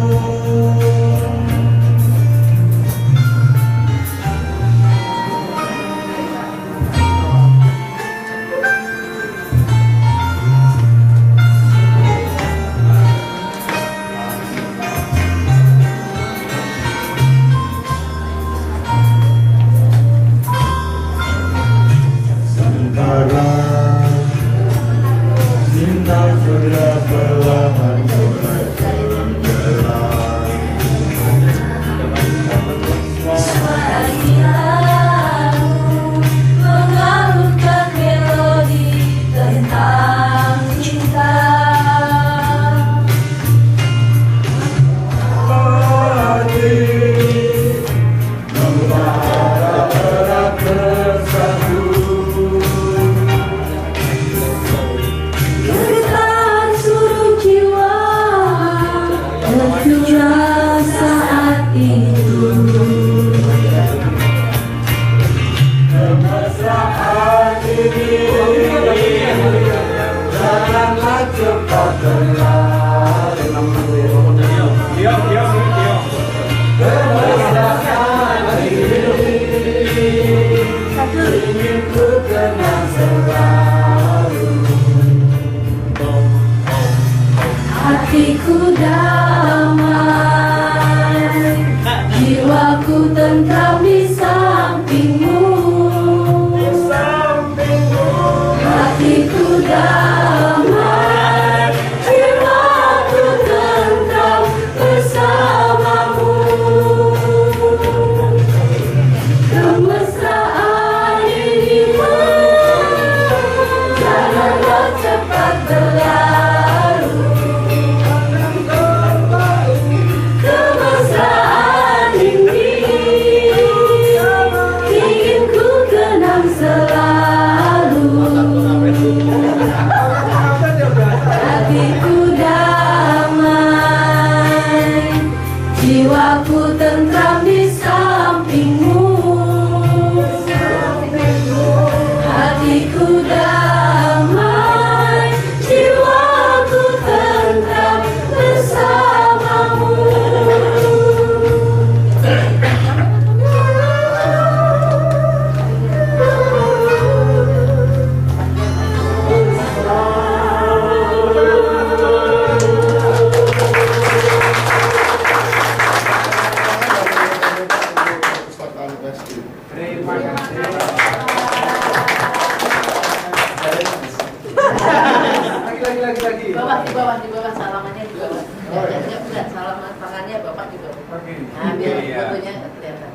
G: Bapak gitu.
I: Nah, biar fotonya kelihatan.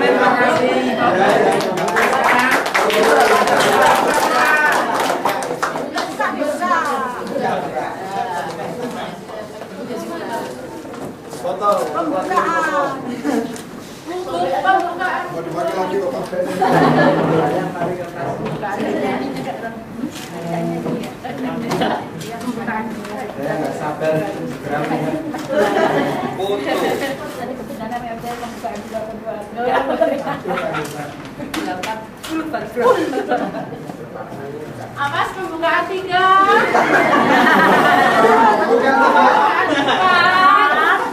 G: Terima kasih.
E: Foto. Lagi saya nggak sabar segera melihat
B: Awas pembukaan 3.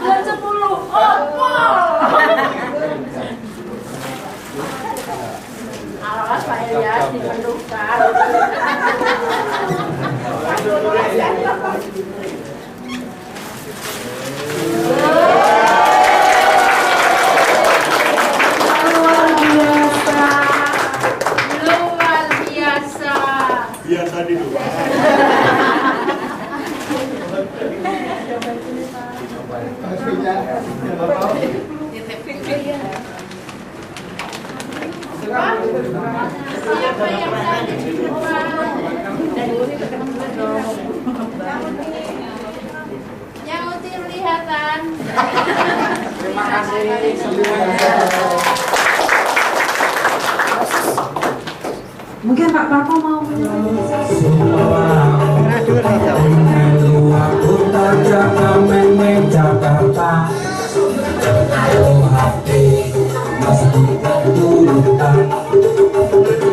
B: Bulan 10. Awas Pak Ilyas diperlukan. Luar biasa.
H: Biasa dulu.
B: Siapa yang tadi yang uti kelihatan.
E: terima kasih semuanya.
A: Mungkin Pak Papa mau menyampaikan.
J: Jakarta, hati mesti ketulutan,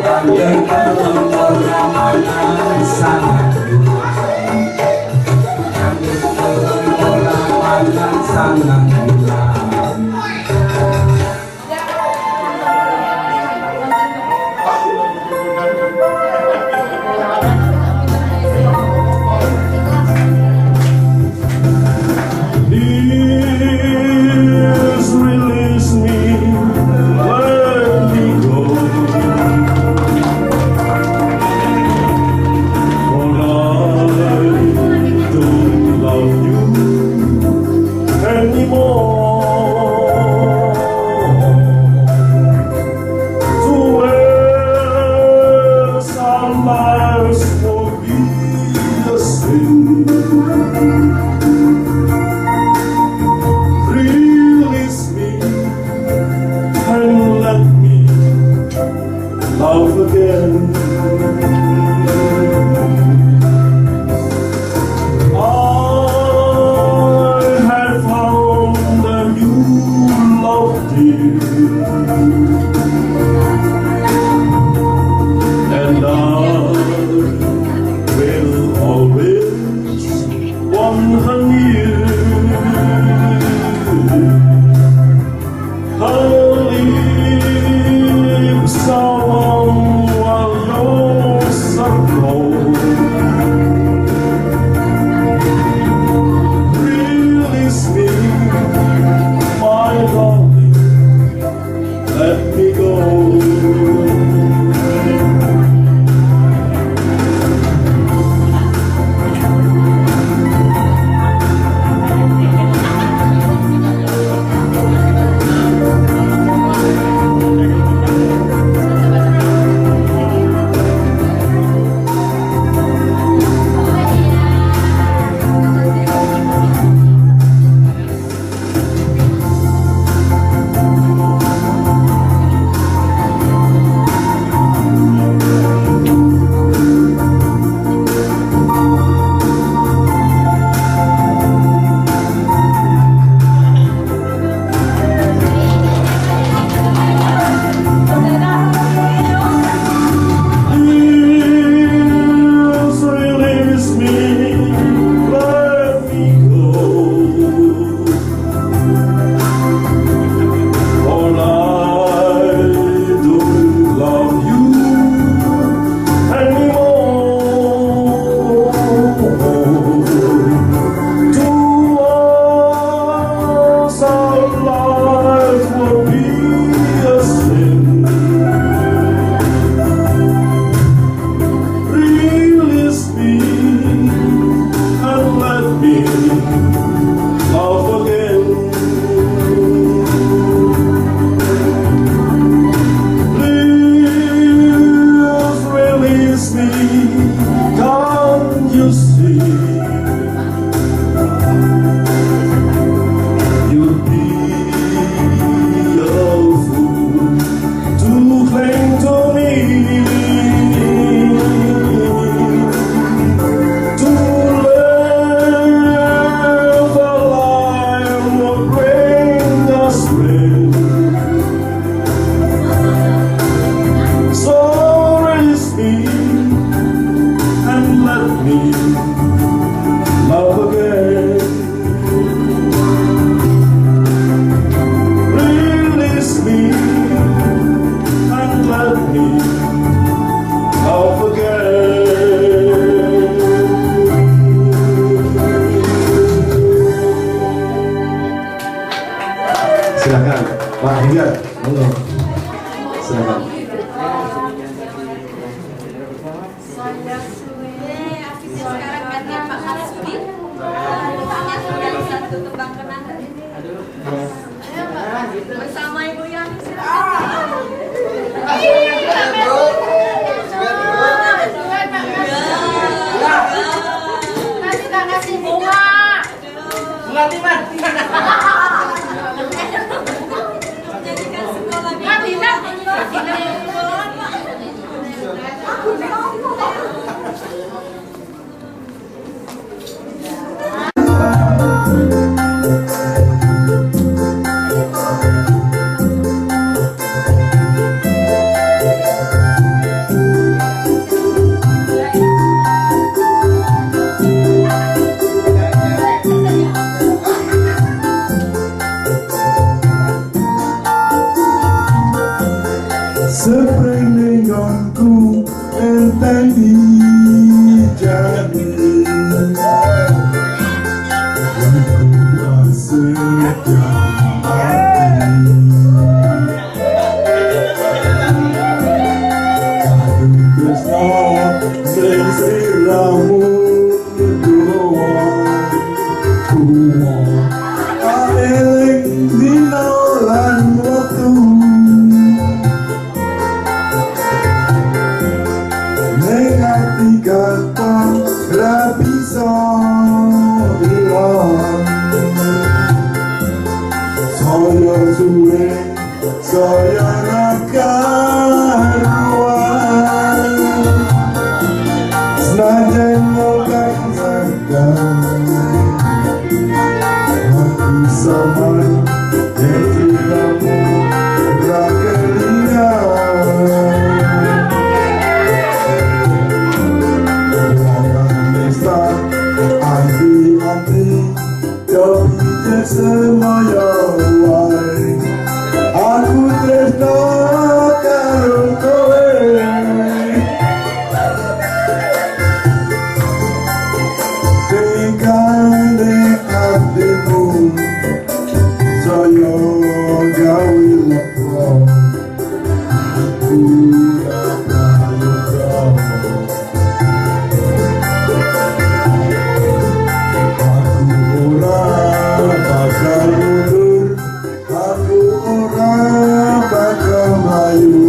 J: yang dekat pengalaman sangat yang pengalaman sangat
H: Release me, let me go. For I don't love you anymore.
B: satu tembang kenangan ini. Ayo Mbak, bersama Ibu Yani silakan. Nanti tak ngasih bunga.
G: Bunga timan.
B: Jadikan sekolah tidak.
H: Sepeninggalku enteng di jati, aku asing jauh hati. Kadu tresno sing siramu doa, kuwa aeling dina lan wektu. Negati kata ra bisa ilang, saya suwe saya ra karuan, senajan nyokak zakang aku sama jadi kamu ra kelingan. Anti-anti tapi semuanya wae, aku tresno karo kowe. Tingkale hatimu saya gawe lepro, aku rapayu kamu. Bakal mundur, aku ora bakal maju,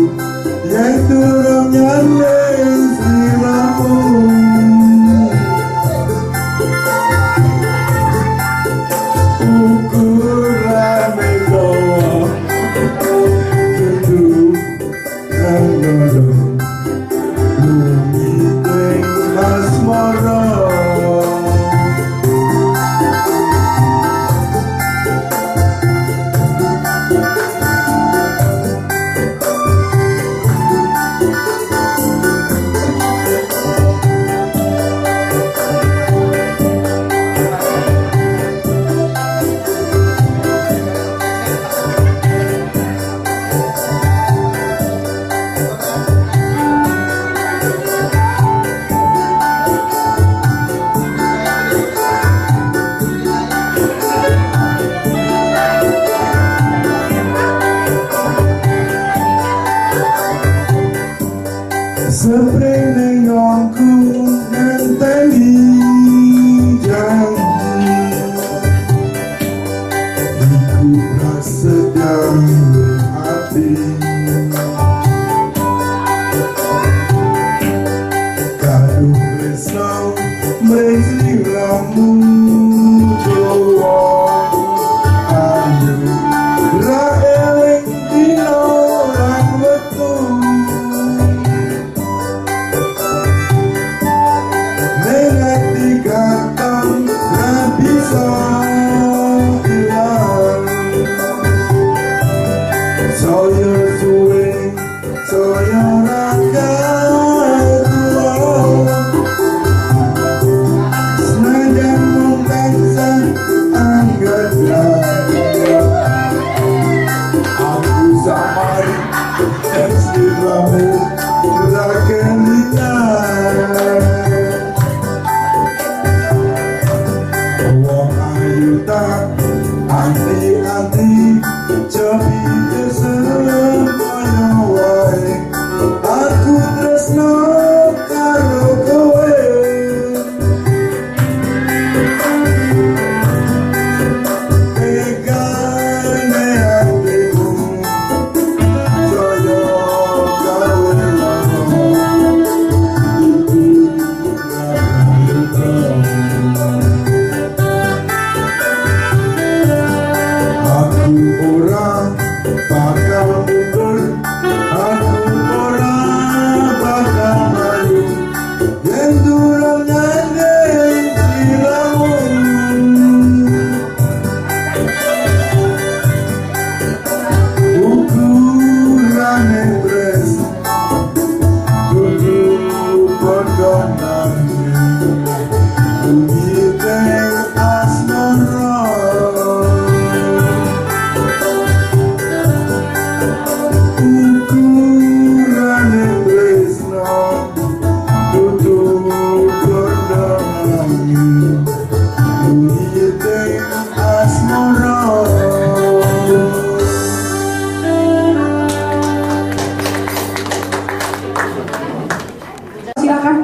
H: yang turun nyaleng siramu. Ukuran mego, duduk dan duduk, lumiteng asmara. Sepeninggalku enteng di janji, aku prasedang hati. Kadu tresno mrensiramu jowo ayu, ra eling dina lan wektu.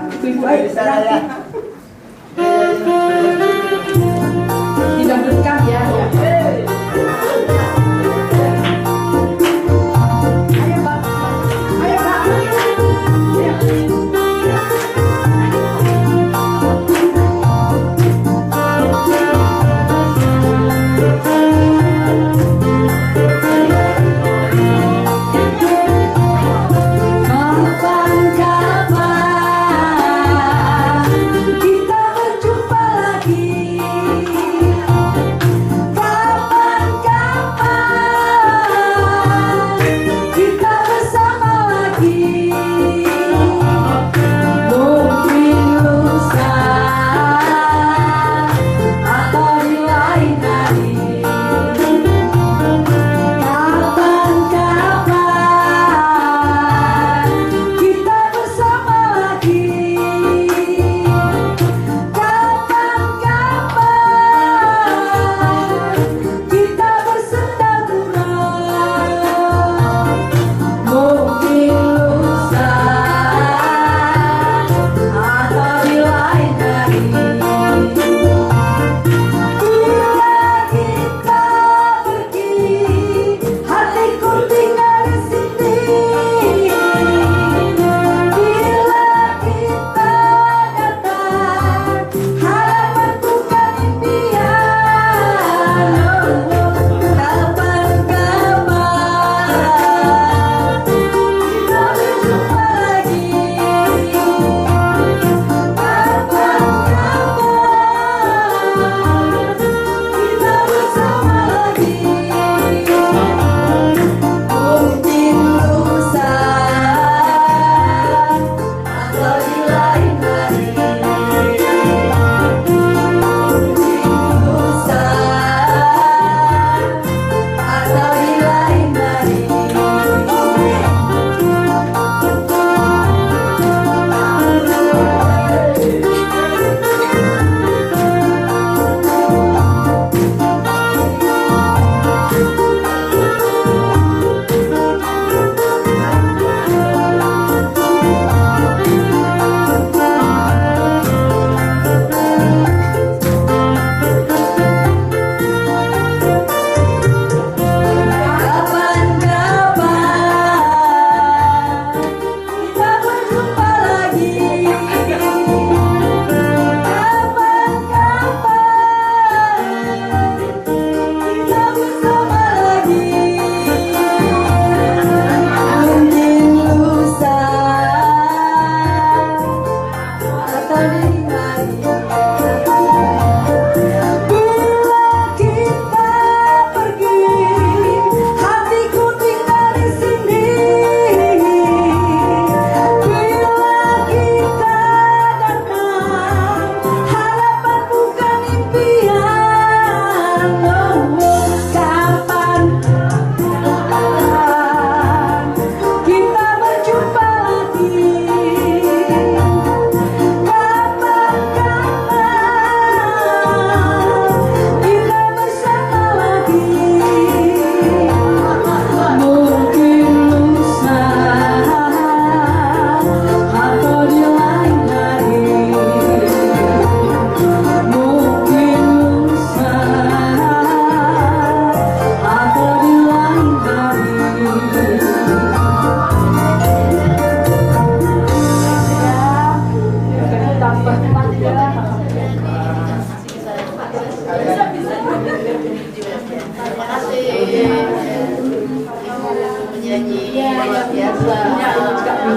A: ibu-ibu ayo didangdutkan ya. Ayo Pak, ayo Pak.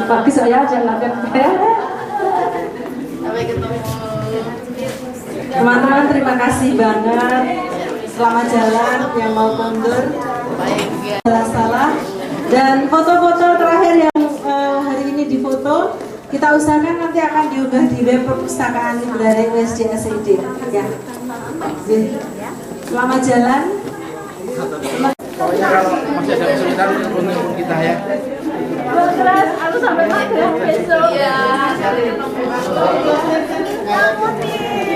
B: Bagus ya, jangan
I: Sampai ketemu.
A: Teman-teman, terima kasih banget. Selamat jalan yang mau mundur. Salah. Dan foto-foto terakhir yang hari ini difoto, kita usahakan nanti akan diunggah di web perpustakaan dari USD SID. Ya. Selamat jalan.
G: Pokoknya kalau masih ada kesulitan hubungi kita ya.
B: Keras, aku sampai maghrib besok.
I: Iya.
B: Kamu nih.